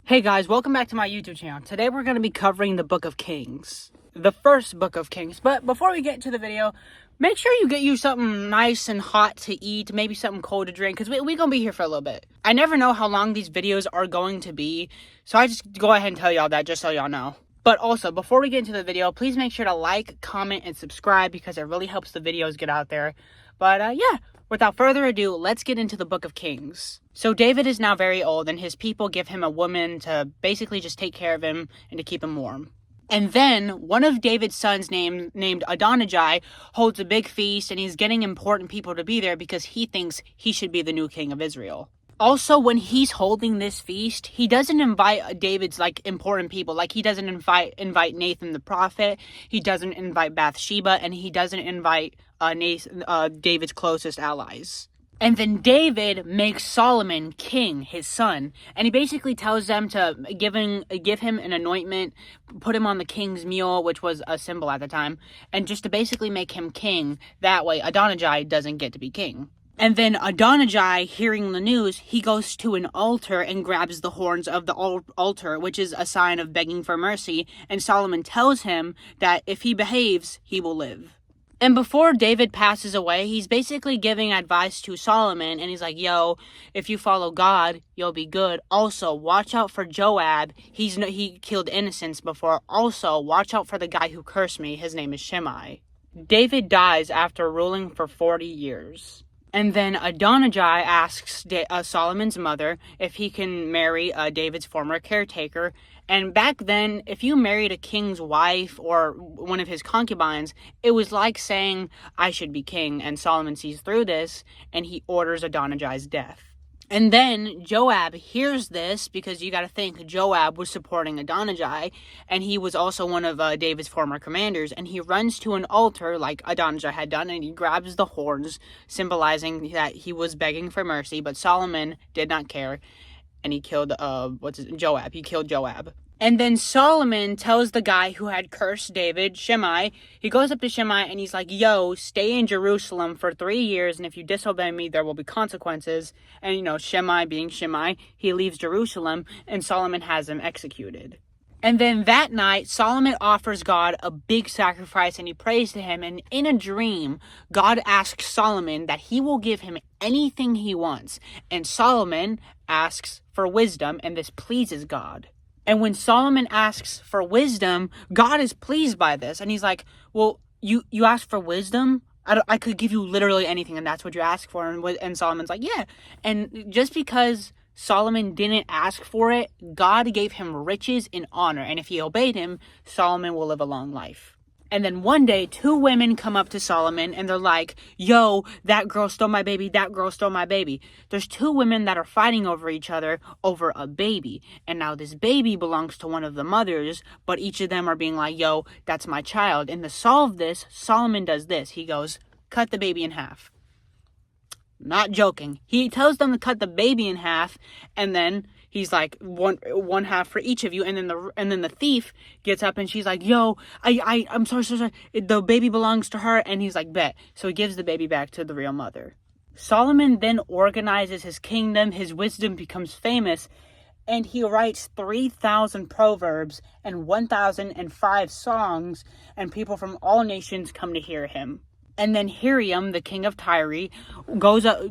Hey guys, welcome back to my YouTube channel. Today we're going to be covering the Book of Kings. The first Book of Kings. But before we get into the video, make sure you get you something nice and hot to eat, maybe something cold to drink, because we're going to be here for a little bit. I never know how long these videos are going to be, so I just go ahead and tell y'all that just so y'all know. But also, before we get into the video, please make sure to like, comment, and subscribe because it really helps the videos get out there. But yeah, without further ado, let's get into the Book of Kings. So David is now very old, and his people give him a woman to basically just take care of him and to keep him warm. And then one of David's sons named Adonijah holds a big feast, and he's getting important people to be there because he thinks he should be the new king of Israel. Also, when he's holding this feast, he doesn't invite David's, important people. He doesn't invite Nathan the prophet, he doesn't invite Bathsheba, and he doesn't invite David's closest allies. And then David makes Solomon king, his son, and he basically tells them to give him an anointment, put him on the king's mule, which was a symbol at the time, and just to basically make him king. That way Adonijah doesn't get to be king. And then Adonijah, hearing the news, he goes to an altar and grabs the horns of the altar, which is a sign of begging for mercy, and Solomon tells him that if he behaves, he will live. And before David passes away, he's basically giving advice to Solomon, and he's like, yo, if you follow God, you'll be good. Also, watch out for Joab. He killed innocents before. Also, watch out for the guy who cursed me. His name is Shimei. David dies after ruling for 40 years. And then Adonijah asks Solomon's mother if he can marry David's former caretaker. And back then, if you married a king's wife or one of his concubines, it was like saying, I should be king. And Solomon sees through this, and he orders Adonijah's death. And then Joab hears this, because you got to think Joab was supporting Adonijah, and he was also one of David's former commanders, and he runs to an altar like Adonijah had done, and he grabs the horns, symbolizing that he was begging for mercy, but Solomon did not care, and he killed Joab. He killed Joab. And then Solomon tells the guy who had cursed David, Shimei, he goes up to Shimei and he's like, yo, stay in Jerusalem for 3 years, and if you disobey me, there will be consequences. And, Shimei being Shimei, he leaves Jerusalem, and Solomon has him executed. And then that night, Solomon offers God a big sacrifice, and he prays to him, and in a dream, God asks Solomon that he will give him anything he wants. And Solomon asks for wisdom, and this pleases God. And when Solomon asks for wisdom, God is pleased by this. And he's like, well, you asked for wisdom? I could give you literally anything, and that's what you asked for. And Solomon's like, yeah. And just because Solomon didn't ask for it, God gave him riches and honor. And if he obeyed him, Solomon will live a long life. And then one day, 2 women come up to Solomon, and they're like, yo, that girl stole my baby, that girl stole my baby. There's 2 women that are fighting over each other over a baby. And now this baby belongs to one of the mothers, but each of them are being like, yo, that's my child. And to solve this, Solomon does this. He goes, cut the baby in half. Not joking. He tells them to cut the baby in half, and then he's like, one half for each of you. And then the thief gets up, and she's like, yo, I'm sorry. The baby belongs to her. And he's like, bet. So he gives the baby back to the real mother. Solomon then organizes his kingdom. His wisdom becomes famous, and he writes 3,000 proverbs and 1,005 songs, and people from all nations come to hear him. And then Hiram, the king of Tyre,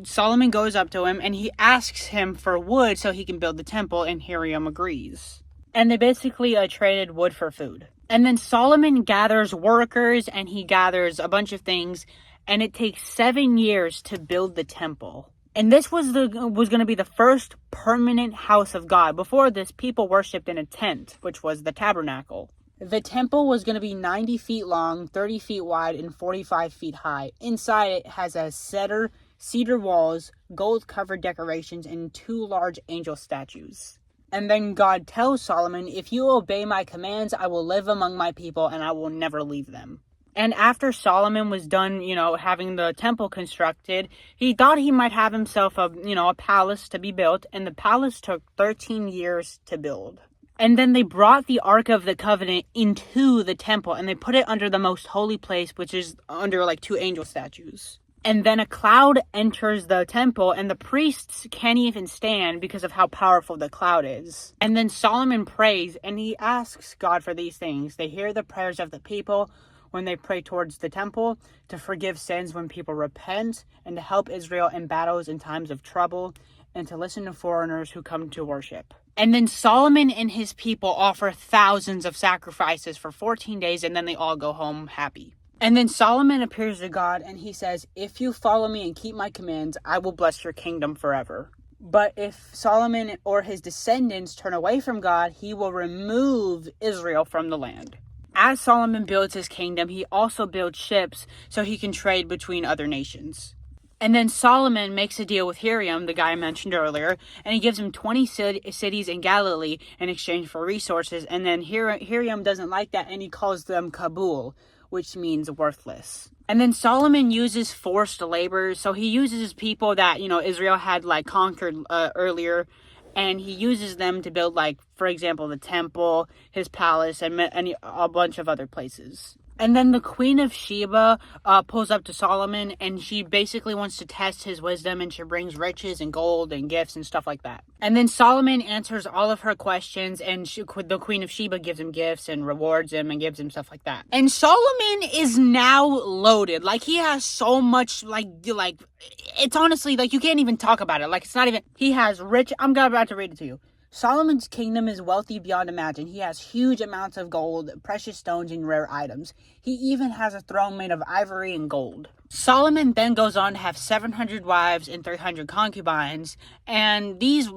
Solomon goes up to him, and he asks him for wood so he can build the temple, and Hiram agrees. And they basically traded wood for food. And then Solomon gathers workers, and he gathers a bunch of things, and it takes 7 years to build the temple. And this was going to be the first permanent house of God. Before this, people worshipped in a tent, which was the tabernacle. The temple was going to be 90 feet long, 30 feet wide, and 45 feet high. Inside it has cedar walls, gold-covered decorations, and 2 large angel statues. And then God tells Solomon, if you obey my commands, I will live among my people, and I will never leave them. And after Solomon was done, having the temple constructed, he thought he might have himself a palace to be built, and the palace took 13 years to build. And then they brought the Ark of the Covenant into the temple, and they put it under the most holy place, which is under 2 angel statues. And then a cloud enters the temple, and the priests can't even stand because of how powerful the cloud is. And then Solomon prays, and he asks God for these things. They hear the prayers of the people when they pray towards the temple, to forgive sins when people repent, and to help Israel in battles in times of trouble, and to listen to foreigners who come to worship. And then Solomon and his people offer thousands of sacrifices for 14 days, and then they all go home happy. And then Solomon appears to God, and he says, if you follow me and keep my commands, I will bless your kingdom forever. But if Solomon or his descendants turn away from God, he will remove Israel from the land. As Solomon builds his kingdom, he also builds ships so he can trade between other nations. And then Solomon makes a deal with Horeb, the guy I mentioned earlier, and he gives him 20 cities in Galilee in exchange for resources. And then Horeb doesn't like that, and he calls them Kabul, which means worthless. And then Solomon uses forced labor. So he uses people that, Israel had conquered earlier, and he uses them to build, for example, the temple, his palace, and a bunch of other places. And then the Queen of Sheba pulls up to Solomon, and she basically wants to test his wisdom, and she brings riches and gold and gifts and stuff like that. And then Solomon answers all of her questions, and the Queen of Sheba gives him gifts and rewards him and gives him stuff like that. And Solomon is now loaded. He has so much, it's honestly, you can't even talk about it. It's not even, he has rich, I'm about to read it to you. Solomon's kingdom is wealthy beyond imagine. He has huge amounts of gold, precious stones, and rare items. He even has a throne made of ivory and gold. Solomon then goes on to have 700 wives and 300 concubines. And these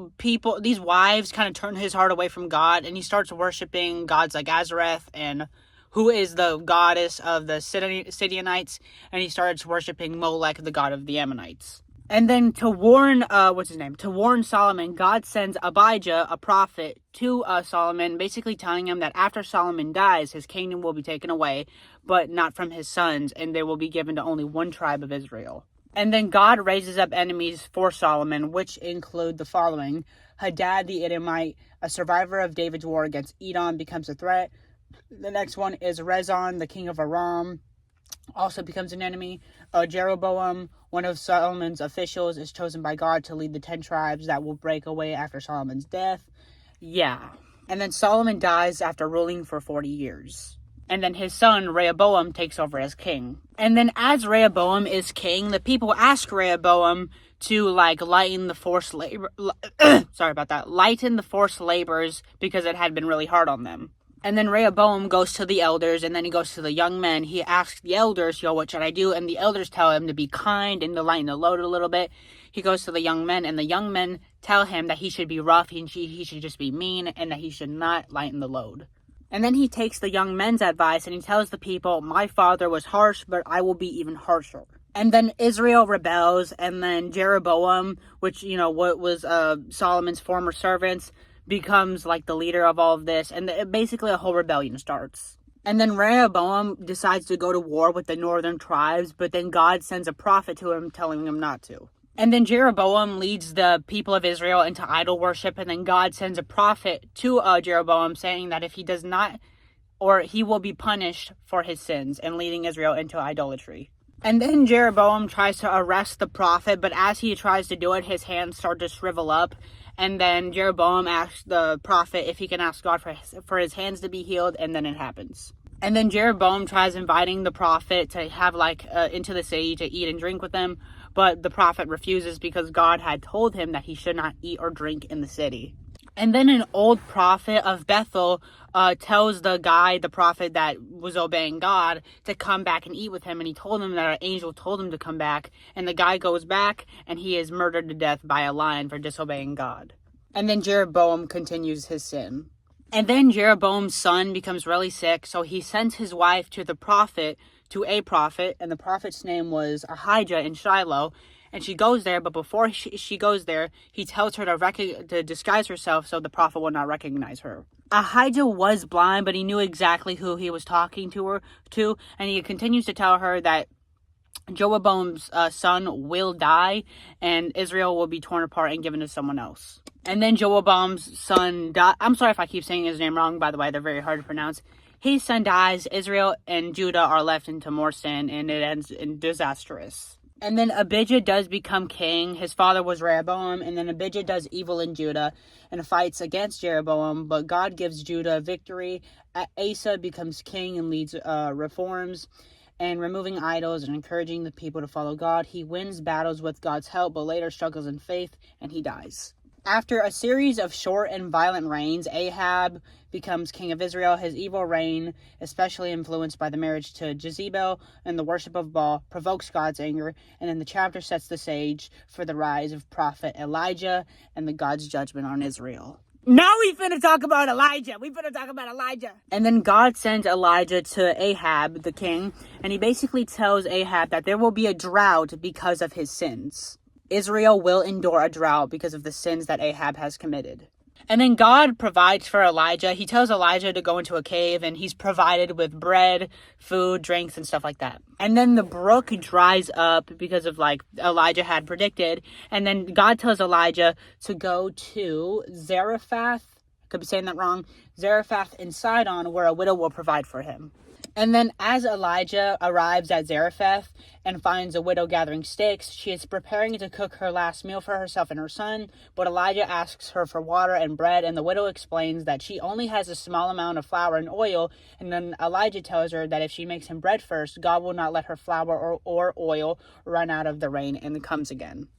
wives kind of turn his heart away from God, and he starts worshiping gods like Azareth, and who is the goddess of the Sidonites, and he starts worshiping Molech, the god of the Ammonites. And then to warn Solomon, God sends Abijah, a prophet, to Solomon, basically telling him that after Solomon dies, his kingdom will be taken away, but not from his sons, and they will be given to only one tribe of Israel. And then God raises up enemies for Solomon, which include the following. Hadad the Edomite, a survivor of David's war against Edom, becomes a threat. The next one is Rezon, the king of Aram, also becomes an enemy. Jeroboam, one of Solomon's officials, is chosen by God to lead the 10 tribes that will break away after Solomon's death. Yeah. And then Solomon dies after ruling for 40 years. And then his son, Rehoboam, takes over as king. And then as Rehoboam is king, the people ask Rehoboam to, lighten the forced labor... lighten the forced labors because it had been really hard on them. And then Rehoboam goes to the elders, and then he goes to the young men. He asks the elders, what should I do? And the elders tell him to be kind and to lighten the load a little bit. He goes to the young men, and the young men tell him that he should be rough, he should just be mean, and that he should not lighten the load. And then he takes the young men's advice, and he tells the people, my father was harsh, but I will be even harsher. And then Israel rebels, and then Jeroboam, which, what was Solomon's former servants, becomes the leader of all of this, and basically a whole rebellion starts. And then Rehoboam decides to go to war with the northern tribes, but then God sends a prophet to him telling him not to. And then Jeroboam leads the people of Israel into idol worship, and then God sends a prophet to Jeroboam saying that if he does not, or he will be punished for his sins and leading Israel into idolatry. And then Jeroboam tries to arrest the prophet, but as he tries to do it, his hands start to shrivel up. And then Jeroboam asks the prophet if he can ask God for his hands to be healed, and then it happens. And then Jeroboam tries inviting the prophet to have into the city to eat and drink with them, but the prophet refuses because God had told him that he should not eat or drink in the city. And then an old prophet of Bethel tells the prophet that was obeying God, to come back and eat with him. And he told him that an angel told him to come back. And the guy goes back, and he is murdered to death by a lion for disobeying God. And then Jeroboam continues his sin. And then Jeroboam's son becomes really sick, so he sends his wife to a prophet, and the prophet's name was Ahijah in Shiloh. And she goes there, but before she goes there, he tells her to disguise herself so the prophet will not recognize her. Ahijah was blind, but he knew exactly who he was talking to, and he continues to tell her that Jeroboam's son will die, and Israel will be torn apart and given to someone else. And then Jeroboam's son died. I'm sorry if I keep saying his name wrong, by the way, they're very hard to pronounce. His son dies, Israel and Judah are left into more sin, and it ends in disastrous. And then Abijah does become king. His father was Rehoboam, and then Abijah does evil in Judah and fights against Jeroboam, but God gives Judah victory. Asa becomes king and leads reforms and removing idols and encouraging the people to follow God. He wins battles with God's help, but later struggles in faith, and he dies. After a series of short and violent reigns, Ahab becomes king of Israel. His evil reign, especially influenced by the marriage to Jezebel and the worship of Baal, provokes God's anger, and then the chapter sets the stage for the rise of prophet Elijah and the God's judgment on Israel. Now we finna talk about Elijah. And then God sends Elijah to Ahab, the king, and he basically tells Ahab that there will be a drought because of his sins. Israel will endure a drought because of the sins that Ahab has committed. And then God provides for Elijah. He tells Elijah to go into a cave, and he's provided with bread, food, drinks, and stuff like that. And then the brook dries up because of like Elijah had predicted. And then God tells Elijah to go to Zarephath. I could be saying that wrong. Zarephath in Sidon, where a widow will provide for him. And then as Elijah arrives at Zarephath and finds a widow gathering sticks, she is preparing to cook her last meal for herself and her son, but Elijah asks her for water and bread, and the widow explains that she only has a small amount of flour and oil, and then Elijah tells her that if she makes him bread first, God will not let her flour or oil run out of the rain and comes again.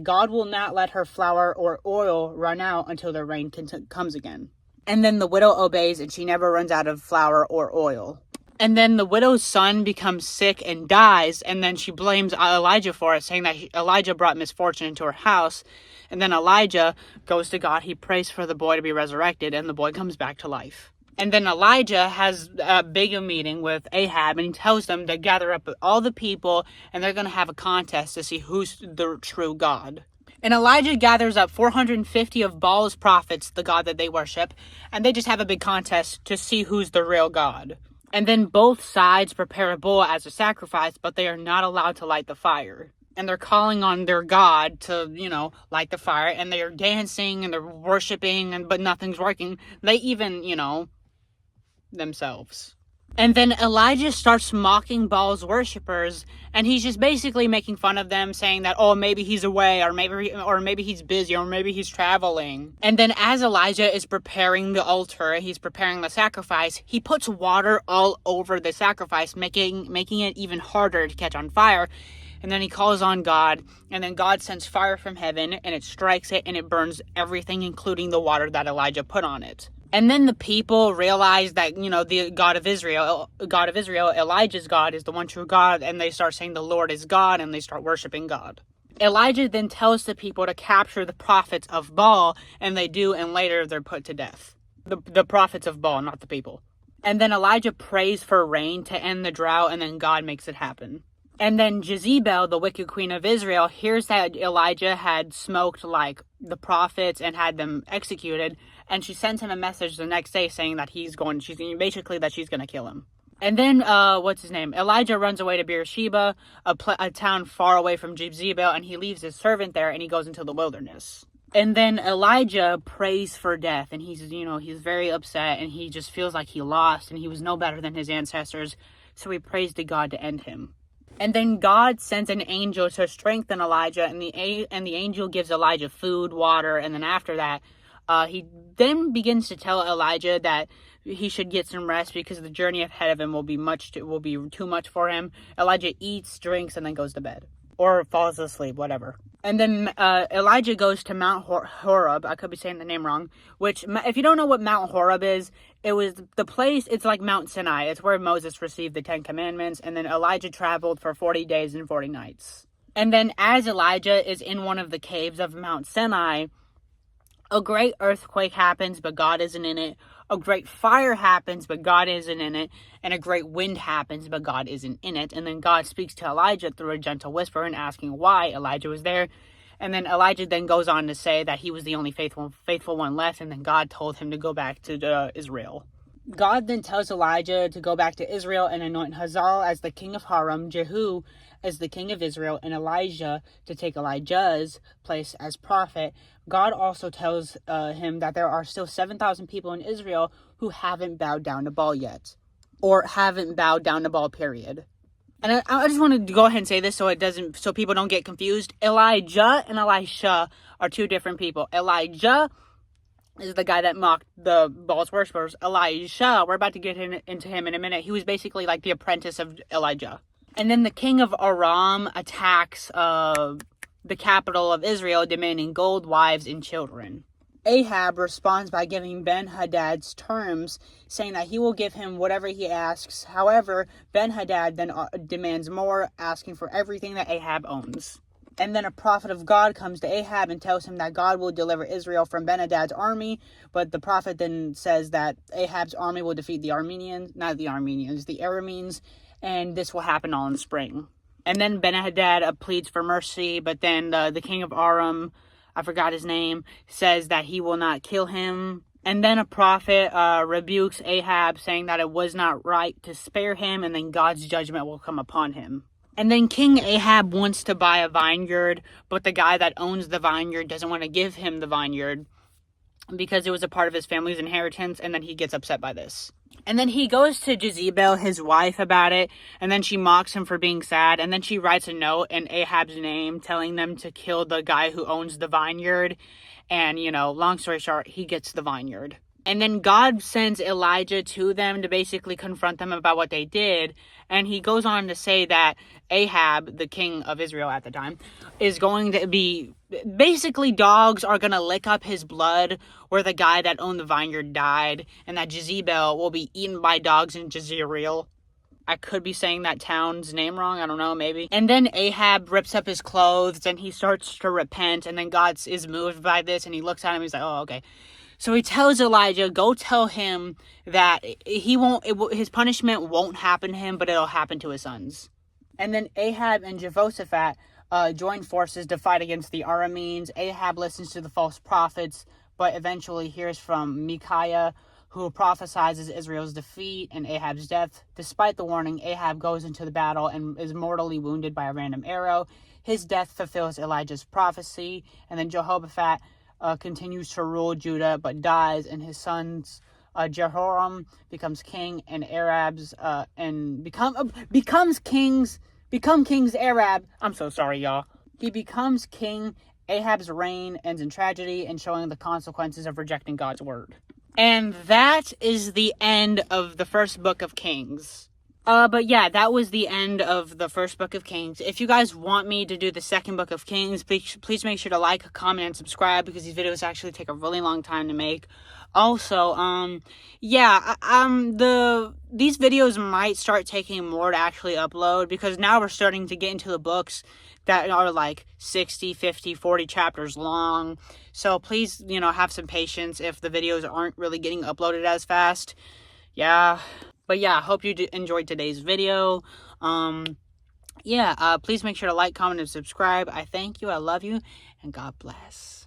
God will not let her flour or oil run out until the rain comes again. And then the widow obeys, and she never runs out of flour or oil. And then the widow's son becomes sick and dies, and then she blames Elijah for it, saying that Elijah brought misfortune into her house. And then Elijah goes to God, he prays for the boy to be resurrected, and the boy comes back to life. And then Elijah has a big meeting with Ahab, and he tells them to gather up all the people, and they're going to have a contest to see who's the true God. And Elijah gathers up 450 of Baal's prophets, the god that they worship, and they just have a big contest to see who's the real God. And then both sides prepare a bull as a sacrifice, but they are not allowed to light the fire. And they're calling on their God to, light the fire, and they're dancing and they're worshiping, but nothing's working. They even, themselves. And then Elijah starts mocking Baal's worshippers, and he's just basically making fun of them, saying that, oh, maybe he's away, or maybe he's busy, or maybe he's traveling. And then as Elijah is preparing the altar, he's preparing the sacrifice, he puts water all over the sacrifice, making it even harder to catch on fire. And then he calls on God, and then God sends fire from heaven, and it strikes it, and it burns everything, including the water that Elijah put on it. And then the people realize that, the God of Israel, Elijah's God, is the one true God, and they start saying the Lord is God, and they start worshiping God. Elijah then tells the people to capture the prophets of Baal, and they do, and later they're put to death. The prophets of Baal, not the people. And then Elijah prays for rain to end the drought, and then God makes it happen. And then Jezebel, the wicked queen of Israel, hears that Elijah had smoked the prophets and had them executed, and she sends him a message the next day saying that she's going to kill him. And then, Elijah runs away to Beersheba, a town far away from Jezebel, and he leaves his servant there, and he goes into the wilderness. And then Elijah prays for death, and he's very upset, and he just feels like he lost, and he was no better than his ancestors, so he prays to God to end him. And then God sends an angel to strengthen Elijah, and the angel gives Elijah food, water, and then after that, he then begins to tell Elijah that he should get some rest because the journey ahead of him will be too much for him. Elijah eats, drinks, and then goes to bed. Or falls asleep, whatever. And then Elijah goes to Mount Horeb. I could be saying the name wrong. Which, if you don't know what Mount Horeb is, it was the place, it's like Mount Sinai. It's where Moses received the 10 Commandments. And then Elijah traveled for 40 days and 40 nights. And then as Elijah is in one of the caves of Mount Sinai, a great earthquake happens, but God isn't in it. A great fire happens, but God isn't in it. And a great wind happens, but God isn't in it. And then God speaks to Elijah through a gentle whisper and asking why Elijah was there. And then Elijah then goes on to say that he was the only faithful one left. And then God told him to go back to Israel. God then tells Elijah to go back to Israel and anoint Hazael as the king of Horeb, Jehu as the king of Israel, and Elijah to take Elijah's place as prophet. God also tells him that there are still 7,000 people in Israel who haven't bowed down to Baal yet. Or haven't bowed down to Baal, period. And I just wanted to go ahead and say this so people don't get confused. Elijah and Elisha are two different people. Elijah is the guy that mocked the Baal's worshippers. Elisha, we're about to get into him in a minute. He was basically like the apprentice of Elijah. And then the king of Aram attacks the capital of Israel, demanding gold, wives, and children. Ahab responds by giving Ben-Hadad's terms, saying that he will give him whatever he asks. However, Ben-Hadad then demands more, asking for everything that Ahab owns. And then a prophet of God comes to Ahab and tells him that God will deliver Israel from Ben-Hadad's army. But the prophet then says that Ahab's army will defeat the Arameans, and this will happen all in spring. And then Ben-Hadad pleads for mercy, but then the king of Aram, I forgot his name, says that he will not kill him. And then a prophet rebukes Ahab, saying that it was not right to spare him, and then God's judgment will come upon him. And then King Ahab wants to buy a vineyard, but the guy that owns the vineyard doesn't want to give him the vineyard because it was a part of his family's inheritance, and then he gets upset by this. And then he goes to Jezebel, his wife, about it, and then she mocks him for being sad, and then she writes a note in Ahab's name telling them to kill the guy who owns the vineyard, and, long story short, he gets the vineyard. And then God sends Elijah to them to basically confront them about what they did, and he goes on to say that Ahab, the king of Israel at the time, is going to be... Basically, dogs are going to lick up his blood where the guy that owned the vineyard died, and that Jezebel will be eaten by dogs in Jezreel. I could be saying that town's name wrong. I don't know, maybe. And then Ahab rips up his clothes, and he starts to repent, and then God is moved by this, and he looks at him, he's like, oh, okay. So he tells Elijah, go tell him that his punishment won't happen to him, but it'll happen to his sons. And then Ahab and Jehoshaphat join forces to fight against the Arameans. Ahab listens to the false prophets, but eventually hears from Micaiah, who prophesies Israel's defeat and Ahab's death. Despite the warning, Ahab goes into the battle and is mortally wounded by a random arrow. His death fulfills Elijah's prophecy, and then Jehoshaphat continues to rule Judah, but dies, and his sons Jehoram becomes king, and Arabs become kings Arab. I'm so sorry, y'all. He becomes king. Ahab's reign ends in tragedy and showing the consequences of rejecting God's word. And that is the end of the first book of Kings. But yeah, that was the end of the first book of Kings. If you guys want me to do the second book of Kings, please make sure to like, comment, and subscribe, because these videos actually take a really long time to make. Also, these videos might start taking more to actually upload, because now we're starting to get into the books that are like 60, 50, 40 chapters long. So please, have some patience if the videos aren't really getting uploaded as fast. Yeah. But yeah, I hope you enjoyed today's video. Please make sure to like, comment, and subscribe. I thank you, I love you, and God bless.